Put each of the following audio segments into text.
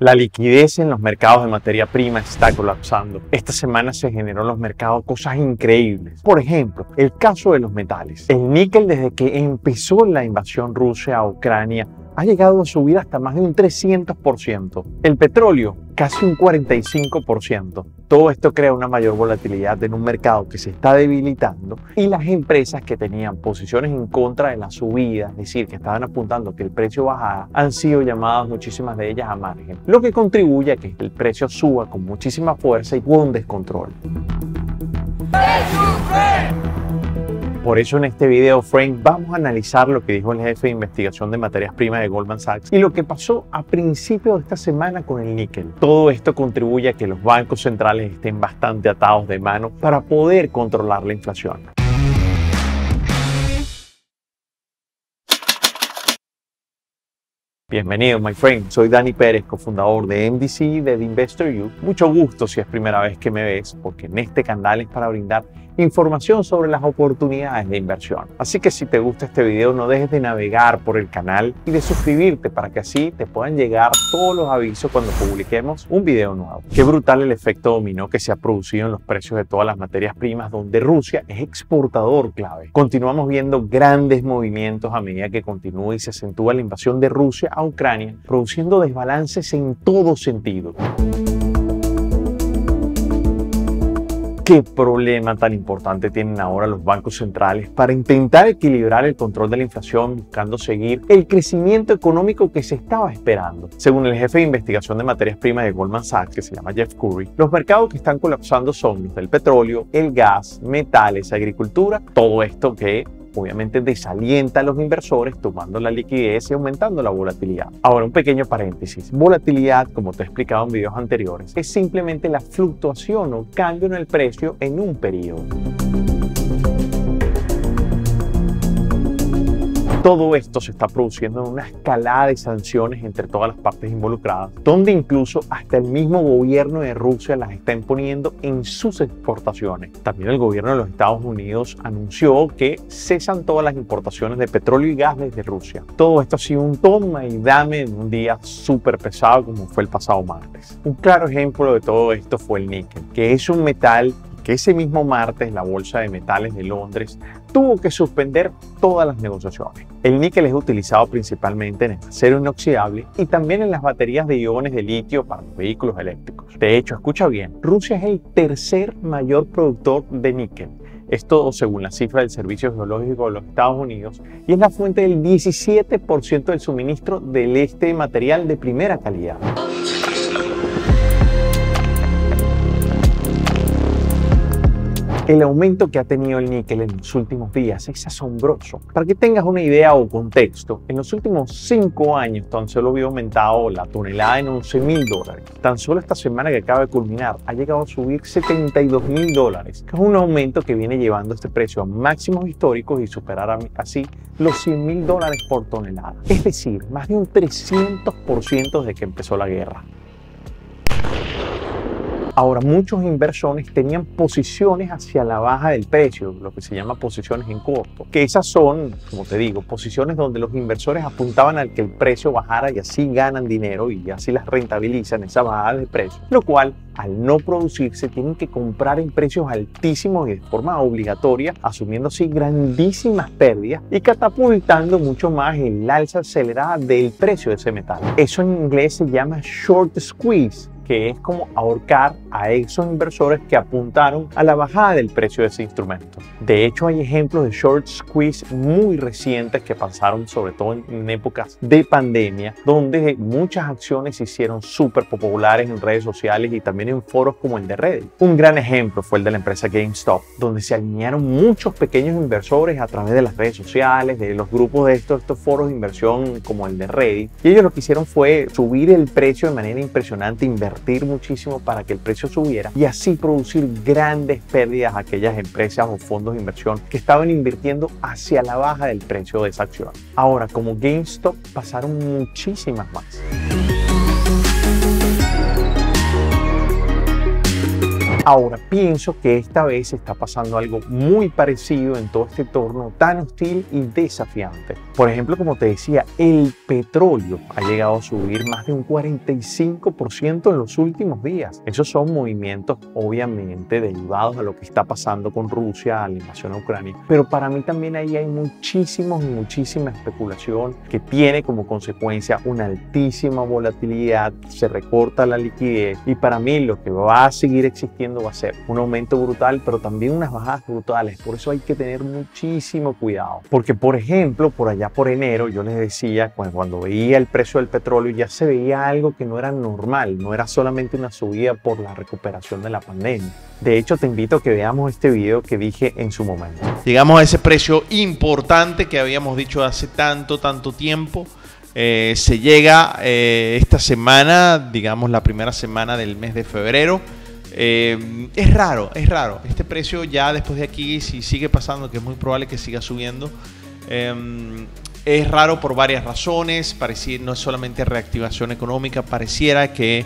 La liquidez en los mercados de materia prima está colapsando. Esta semana se generó en los mercados cosas increíbles. Por ejemplo, el caso de los metales. El níquel, desde que empezó la invasión rusa a Ucrania, ha llegado a subir hasta más de un 300%. El petróleo, casi un 45%. Todo esto crea una mayor volatilidad en un mercado que se está debilitando, y las empresas que tenían posiciones en contra de la subida, es decir, que estaban apuntando a que el precio bajara, han sido llamadas muchísimas de ellas a margen, lo que contribuye a que el precio suba con muchísima fuerza y con descontrol. Por eso en este video, Frank, vamos a analizar lo que dijo el jefe de investigación de materias primas de Goldman Sachs y lo que pasó a principios de esta semana con el níquel. Todo esto contribuye a que los bancos centrales estén bastante atados de mano para poder controlar la inflación. Bienvenido, my friend. Soy Dani Pérez, cofundador de MDC de The Investor You. Mucho gusto si es primera vez que me ves, porque en este canal es para brindar información sobre las oportunidades de inversión. Así que si te gusta este video, no dejes de navegar por el canal y de suscribirte para que así te puedan llegar todos los avisos cuando publiquemos un video nuevo. Qué brutal el efecto dominó que se ha producido en los precios de todas las materias primas, donde Rusia es exportador clave. Continuamos viendo grandes movimientos a medida que continúa y se acentúa la invasión de Rusia a Ucrania, produciendo desbalances en todo sentido. ¿Qué problema tan importante tienen ahora los bancos centrales para intentar equilibrar el control de la inflación, buscando seguir el crecimiento económico que se estaba esperando? Según el jefe de investigación de materias primas de Goldman Sachs, que se llama Jeff Currie, los mercados que están colapsando son los del petróleo, el gas, metales, agricultura, todo esto que obviamente desalienta a los inversores, tomando la liquidez y aumentando la volatilidad. Ahora, un pequeño paréntesis. Volatilidad, como te he explicado en videos anteriores, es simplemente la fluctuación o cambio en el precio en un periodo. Todo esto se está produciendo en una escalada de sanciones entre todas las partes involucradas, donde incluso hasta el mismo gobierno de Rusia las está imponiendo en sus exportaciones. También el gobierno de los Estados Unidos anunció que cesan todas las importaciones de petróleo y gas desde Rusia. Todo esto ha sido un toma y dame en un día súper pesado como fue el pasado martes. Un claro ejemplo de todo esto fue el níquel, que es un metal que ese mismo martes la Bolsa de Metales de Londres tuvo que suspender todas las negociaciones. El níquel es utilizado principalmente en el acero inoxidable y también en las baterías de iones de litio para los vehículos eléctricos. De hecho, escucha bien, Rusia es el tercer mayor productor de níquel. Esto según la cifra del Servicio Geológico de los Estados Unidos, y es la fuente del 17% del suministro del este material de primera calidad. El aumento que ha tenido el níquel en los últimos días es asombroso. Para que tengas una idea o contexto, en los últimos 5 años tan solo había aumentado la tonelada en $11.000. Tan solo esta semana que acaba de culminar ha llegado a subir $72.000, que es un aumento que viene llevando este precio a máximos históricos y superar así los $100.000 por tonelada. Es decir, más de un 300% desde que empezó la guerra. Ahora, muchos inversores tenían posiciones hacia la baja del precio, lo que se llama posiciones en corto, que esas son, como te digo, posiciones donde los inversores apuntaban al que el precio bajara y así ganan dinero y así las rentabilizan esa bajada de precio, lo cual, al no producirse, tienen que comprar en precios altísimos y de forma obligatoria, asumiendo así grandísimas pérdidas y catapultando mucho más el alza acelerada del precio de ese metal. Eso en inglés se llama short squeeze, que es como ahorcar a esos inversores que apuntaron a la bajada del precio de ese instrumento. De hecho, hay ejemplos de short squeeze muy recientes que pasaron sobre todo en épocas de pandemia, donde muchas acciones se hicieron súper populares en redes sociales y también en foros como el de Reddit. Un gran ejemplo fue el de la empresa GameStop, donde se alinearon muchos pequeños inversores a través de las redes sociales, de los grupos de estos foros de inversión como el de Reddit, y ellos lo que hicieron fue subir el precio de manera impresionante, invertir muchísimo para que el precio subiera y así producir grandes pérdidas a aquellas empresas o fondos de inversión que estaban invirtiendo hacia la baja del precio de esa acción. Ahora, como GameStop, pasaron muchísimas más. Ahora, pienso que esta vez está pasando algo muy parecido en todo este entorno tan hostil y desafiante. Por ejemplo, como te decía, el petróleo ha llegado a subir más de un 45% en los últimos días. Esos son movimientos obviamente derivados a lo que está pasando con Rusia, a la invasión a Ucrania. Pero para mí también ahí hay muchísima especulación que tiene como consecuencia una altísima volatilidad, se recorta la liquidez y para mí lo que va a seguir existiendo va a ser un aumento brutal, pero también unas bajadas brutales. Por eso hay que tener muchísimo cuidado. Porque, por ejemplo, por allá por enero, yo les decía, cuando veía el precio del petróleo, ya se veía algo que no era normal, no era solamente una subida por la recuperación de la pandemia. De hecho, te invito a que veamos este video que dije en su momento. Llegamos a ese precio importante que habíamos dicho hace tanto tiempo. Se llega esta semana, digamos la primera semana del mes de febrero. Es raro. Este precio ya después de aquí, si sigue pasando, que es muy probable que siga subiendo, es raro por varias razones. No es solamente reactivación económica, pareciera que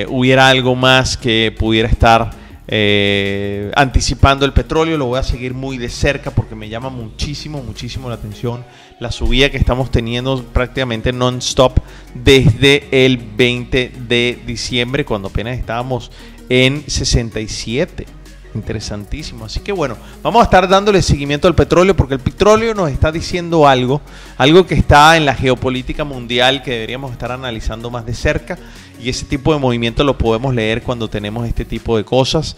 hubiera algo más que pudiera estar anticipando el petróleo. Lo voy a seguir muy de cerca porque me llama muchísimo la atención la subida que estamos teniendo prácticamente non-stop desde el 20 de diciembre, cuando apenas estábamos en 67. Interesantísimo. Así que bueno, vamos a estar dándole seguimiento al petróleo porque el petróleo nos está diciendo algo que está en la geopolítica mundial que deberíamos estar analizando más de cerca, y ese tipo de movimiento lo podemos leer cuando tenemos este tipo de cosas.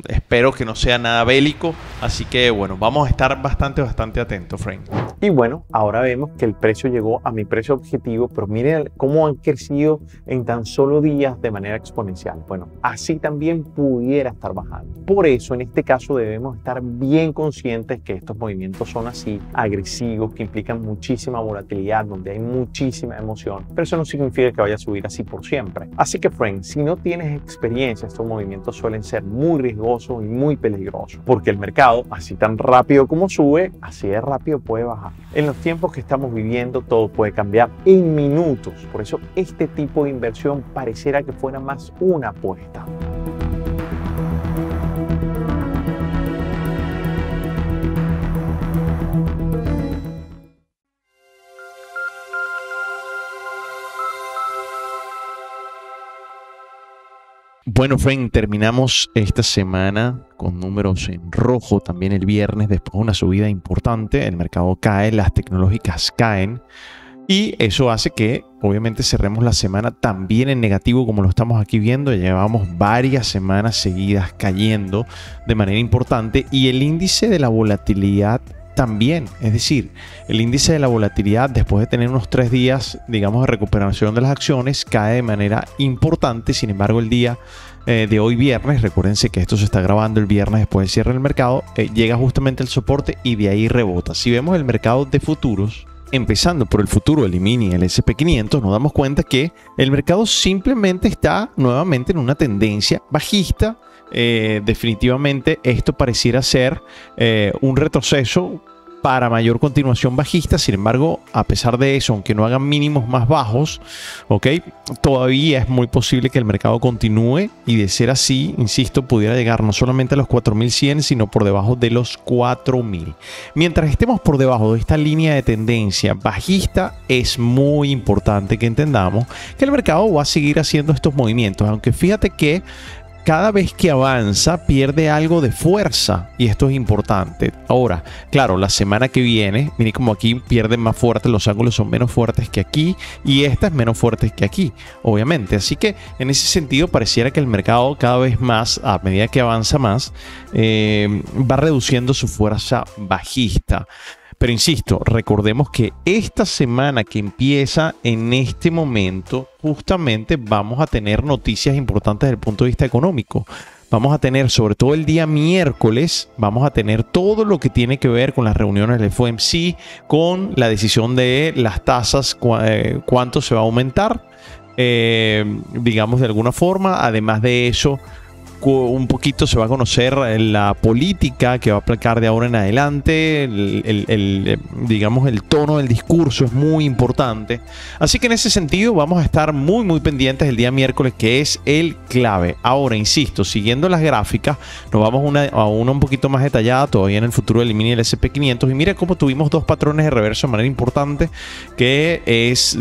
Espero que no sea nada bélico, así que bueno, vamos a estar bastante atentos, Frank. Y bueno, ahora vemos que el precio llegó a mi precio objetivo, pero miren cómo han crecido en tan solo días de manera exponencial. Bueno, así también pudiera estar bajando. Por eso, en este caso, debemos estar bien conscientes que estos movimientos son así, agresivos, que implican muchísima volatilidad, donde hay muchísima emoción, pero eso no significa que vaya a subir así por siempre. Así que, friend, si no tienes experiencia, estos movimientos suelen ser muy riesgosos y muy peligrosos, porque el mercado, así tan rápido como sube, así de rápido puede bajar. En los tiempos que estamos viviendo, todo puede cambiar en minutos. Por eso, este tipo de inversión pareciera que fuera más una apuesta. Bueno, Frank, terminamos esta semana con números en rojo. También el viernes, después de una subida importante, el mercado cae, las tecnológicas caen. Y eso hace que, obviamente, cerremos la semana también en negativo, como lo estamos aquí viendo. Llevamos varias semanas seguidas cayendo de manera importante. Y el índice de la volatilidad también, es decir, el índice de la volatilidad, después de tener unos 3 días, digamos, de recuperación de las acciones, cae de manera importante. Sin embargo, el día de hoy viernes, recuérdense que esto se está grabando el viernes después del cierre del mercado, llega justamente el soporte y de ahí rebota. Si vemos el mercado de futuros, empezando por el futuro, el mini, el SP500, nos damos cuenta que el mercado simplemente está nuevamente en una tendencia bajista. Definitivamente esto pareciera ser un retroceso para mayor continuación bajista. Sin embargo, a pesar de eso, aunque no hagan mínimos más bajos, todavía es muy posible que el mercado continúe, y de ser así, insisto, pudiera llegar no solamente a los 4.100, sino por debajo de los 4.000. Mientras estemos por debajo de esta línea de tendencia bajista, es muy importante que entendamos que el mercado va a seguir haciendo estos movimientos, aunque fíjate que cada vez que avanza pierde algo de fuerza, y esto es importante. Ahora, claro, la semana que viene, miren como aquí pierden más fuerte, los ángulos son menos fuertes que aquí y esta es menos fuerte que aquí, obviamente. Así que en ese sentido pareciera que el mercado cada vez más, a medida que avanza más, va reduciendo su fuerza bajista. Pero insisto, recordemos que esta semana que empieza en este momento, justamente vamos a tener noticias importantes desde el punto de vista económico. Vamos a tener, sobre todo el día miércoles, vamos a tener todo lo que tiene que ver con las reuniones del FOMC, con la decisión de las tasas, cuánto se va a aumentar, digamos de alguna forma. Además de eso, un poquito se va a conocer la política que va a aplicar de ahora en adelante, digamos el tono del discurso es muy importante. Así que en ese sentido vamos a estar muy pendientes el día miércoles, que es el clave. Ahora, insisto, siguiendo las gráficas, nos vamos a una un poquito más detallada todavía en el futuro del mini y el SP500, y mira cómo tuvimos dos patrones de reverso de manera importante, que es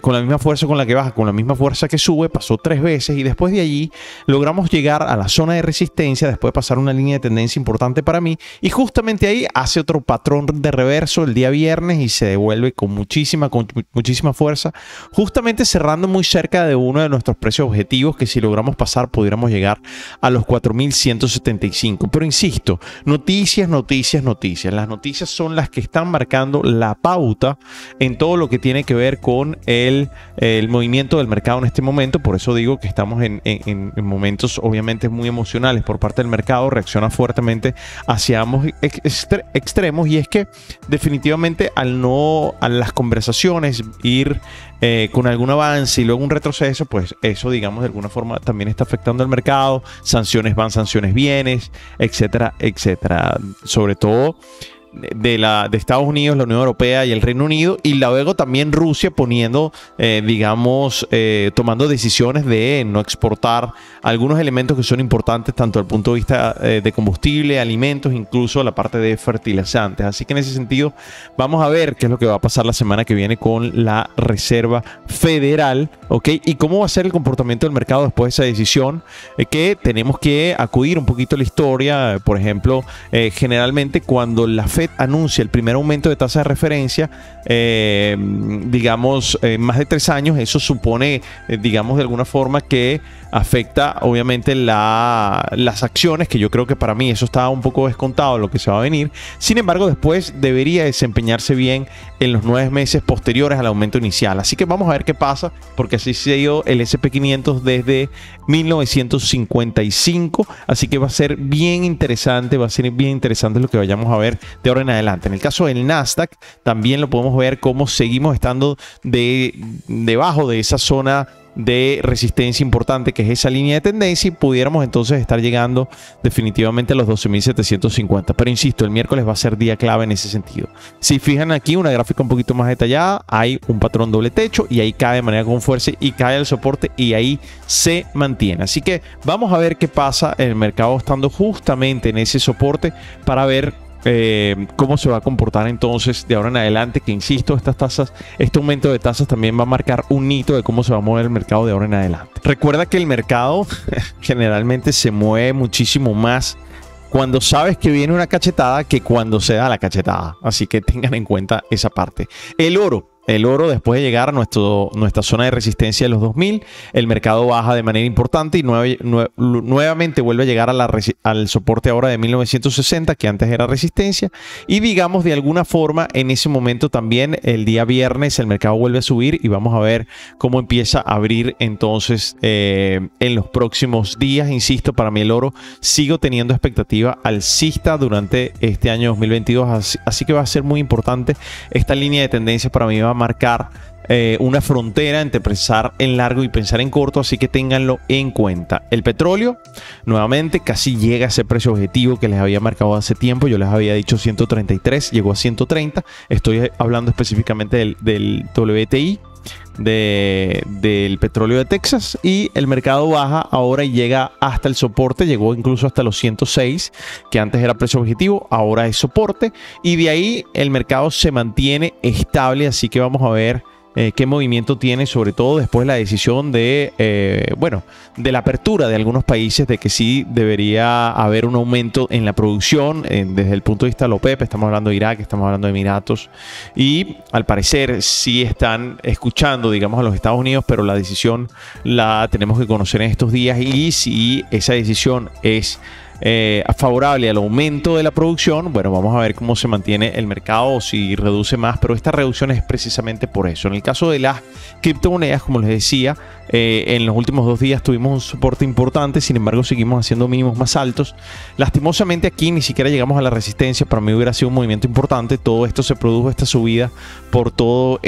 con la misma fuerza con la que baja, con la misma fuerza que sube, pasó 3 veces y después de allí logramos llegar a la zona de resistencia después de pasar una línea de tendencia importante para mí, y justamente ahí hace otro patrón de reverso el día viernes y se devuelve con muchísima fuerza, justamente cerrando muy cerca de uno de nuestros precios objetivos, que si logramos pasar pudiéramos llegar a los 4.175. Pero insisto, noticias. Las noticias son las que están marcando la pauta en todo lo que tiene que ver con el movimiento del mercado en este momento. Por eso digo que estamos en momentos obviamente muy emocionales por parte del mercado, reacciona fuertemente hacia ambos extremos, y es que definitivamente a las conversaciones ir con algún avance y luego un retroceso, pues eso, digamos, de alguna forma también está afectando al mercado. Sanciones van, sanciones vienen, etcétera, etcétera. Sobre todo de Estados Unidos, la Unión Europea y el Reino Unido, y luego también Rusia poniendo, tomando decisiones de no exportar algunos elementos que son importantes tanto desde el punto de vista de combustible, alimentos, incluso la parte de fertilizantes. Así que en ese sentido vamos a ver qué es lo que va a pasar la semana que viene con la Reserva Federal, ¿ok? Y cómo va a ser el comportamiento del mercado después de esa decisión, que tenemos que acudir un poquito a la historia. Por ejemplo, generalmente cuando la Fed anuncia el primer aumento de tasa de referencia, más de 3 años, eso supone, digamos, de alguna forma que afecta obviamente las acciones, que yo creo que para mí eso está un poco descontado lo que se va a venir. Sin embargo, después debería desempeñarse bien en los 9 meses posteriores al aumento inicial. Así que vamos a ver qué pasa, porque así se dio el SP500 desde 1955. Así que va a ser bien interesante, lo que vayamos a ver de ahora en adelante. En el caso del Nasdaq también lo podemos ver cómo seguimos estando debajo de esa zona de resistencia importante, que es esa línea de tendencia, y pudiéramos entonces estar llegando definitivamente a los 12.750. Pero insisto, el miércoles va a ser día clave en ese sentido. Si fijan aquí una gráfica un poquito más detallada, hay un patrón doble techo y ahí cae de manera con fuerza y cae el soporte y ahí se mantiene. Así que vamos a ver qué pasa en el mercado estando justamente en ese soporte para ver cómo se va a comportar entonces de ahora en adelante, que insisto, estas tasas, este aumento de tasas también va a marcar un hito de cómo se va a mover el mercado de ahora en adelante. Recuerda que el mercado generalmente se mueve muchísimo más cuando sabes que viene una cachetada que cuando se da la cachetada, así que tengan en cuenta esa parte. El oro, después de llegar a nuestra zona de resistencia de los 2000, el mercado baja de manera importante y nuevamente vuelve a llegar al soporte ahora de 1960, que antes era resistencia. Y digamos, de alguna forma, en ese momento también, el día viernes, el mercado vuelve a subir y vamos a ver cómo empieza a abrir entonces en los próximos días. Insisto, para mí el oro sigo teniendo expectativa alcista durante este año 2022, así que va a ser muy importante. Esta línea de tendencia para mí va a marcar una frontera entre pensar en largo y pensar en corto, así que ténganlo en cuenta. El petróleo nuevamente casi llega a ese precio objetivo que les había marcado hace tiempo. Yo les había dicho 133, llegó a 130. Estoy hablando específicamente del WTI, del petróleo de Texas, y el mercado baja ahora y llega hasta el soporte, llegó incluso hasta los 106, que antes era precio objetivo, ahora es soporte, y de ahí el mercado se mantiene estable. Así que vamos a ver qué movimiento tiene, sobre todo después de la decisión de la apertura de algunos países, de que sí debería haber un aumento en la producción desde el punto de vista de la OPEP. Estamos hablando de Irak, estamos hablando de Emiratos, y al parecer sí están escuchando, digamos, a los Estados Unidos, pero la decisión la tenemos que conocer en estos días, y si esa decisión es favorable al aumento de la producción, bueno, vamos a ver cómo se mantiene el mercado o si reduce más, pero esta reducción es precisamente por eso. En el caso de las criptomonedas, como les decía, en los últimos 2 días tuvimos un soporte importante, sin embargo seguimos haciendo mínimos más altos. Lastimosamente aquí ni siquiera llegamos a la resistencia. Para mí hubiera sido un movimiento importante. Todo esto se produjo, esta subida, por toda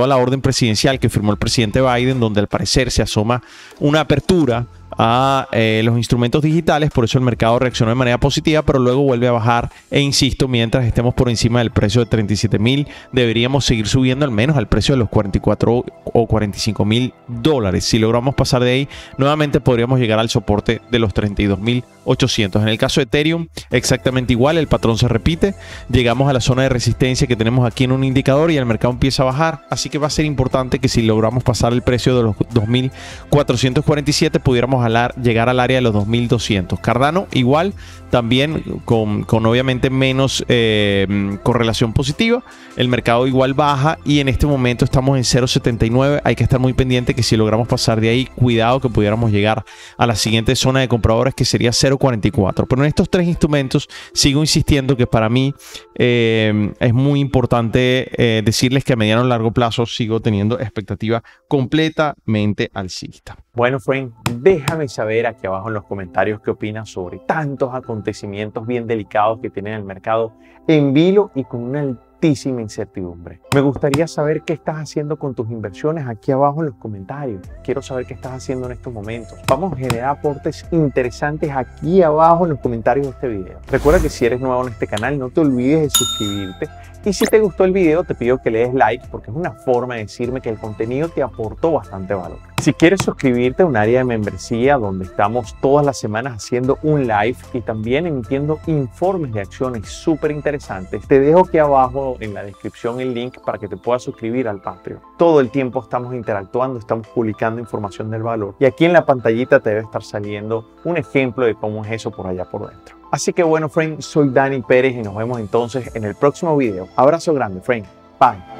la orden presidencial que firmó el presidente Biden, donde al parecer se asoma una apertura a los instrumentos digitales, por eso el mercado reaccionó de manera positiva, pero luego vuelve a bajar e insisto, mientras estemos por encima del precio de 37.000, deberíamos seguir subiendo al menos al precio de los 44 o 45.000 dólares. Si logramos pasar de ahí, nuevamente podríamos llegar al soporte de los 32.800. En el caso de Ethereum, exactamente igual, el patrón se repite, llegamos a la zona de resistencia que tenemos aquí en un indicador y el mercado empieza a bajar, así que va a ser importante que si logramos pasar el precio de los 2.447 pudiéramos llegar al área de los 2.200. Cardano igual, también con obviamente menos correlación positiva, el mercado igual baja y en este momento estamos en 0.79. Hay que estar muy pendiente que si logramos pasar de ahí, cuidado que pudiéramos llegar a la siguiente zona de compradores que sería 0.44. Pero en estos tres instrumentos sigo insistiendo que para mí es muy importante decirles que a mediano y largo plazo sigo teniendo expectativa completamente alcista. Bueno, friend, déjame saber aquí abajo en los comentarios qué opinas sobre tantos acontecimientos bien delicados que tiene el mercado en vilo y con una altísima incertidumbre. Me gustaría saber qué estás haciendo con tus inversiones aquí abajo en los comentarios. Quiero saber qué estás haciendo en estos momentos. Vamos a generar aportes interesantes aquí abajo en los comentarios de este video. Recuerda que si eres nuevo en este canal, no te olvides de suscribirte. Y si te gustó el video, te pido que le des like porque es una forma de decirme que el contenido te aportó bastante valor. Si quieres suscribirte a un área de membresía donde estamos todas las semanas haciendo un live y también emitiendo informes de acciones súper interesantes, te dejo aquí abajo en la descripción el link para que te puedas suscribir al Patreon. Todo el tiempo estamos interactuando, estamos publicando información del valor y aquí en la pantallita te debe estar saliendo un ejemplo de cómo es eso por allá por dentro. Así que bueno, friend, soy Dani Pérez y nos vemos entonces en el próximo video. Abrazo grande, friend. Bye.